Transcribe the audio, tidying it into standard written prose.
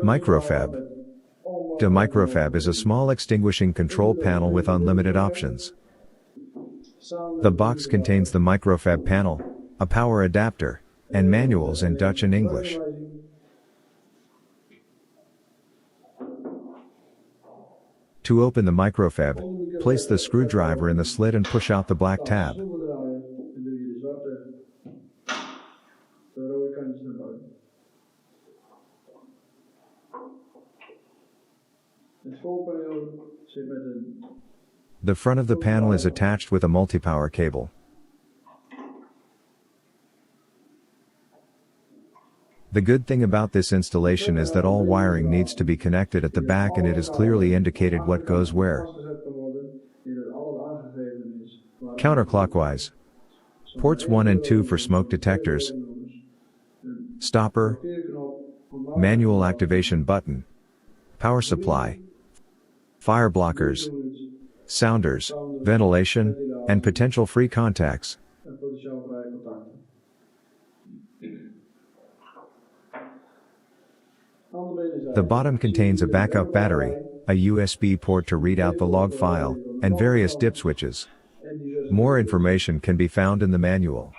Micro FEP. The Micro FEP is a small extinguishing control panel with unlimited options. The box contains the Micro FEP panel, a power adapter, and manuals in Dutch and English. To open the Micro FEP, place the screwdriver in the slit and push out the black tab. The front of the panel is attached with a multi-power cable. The good thing about this installation is that all wiring needs to be connected at the back and it is clearly indicated what goes where. Counterclockwise. Ports 1 and 2 for smoke detectors. Stopper. Manual activation button. Power supply. Fire blockers. Sounders, ventilation, and potential free contacts. The bottom contains a backup battery, a USB port to read out the log file, and various dip switches. More information can be found in the manual.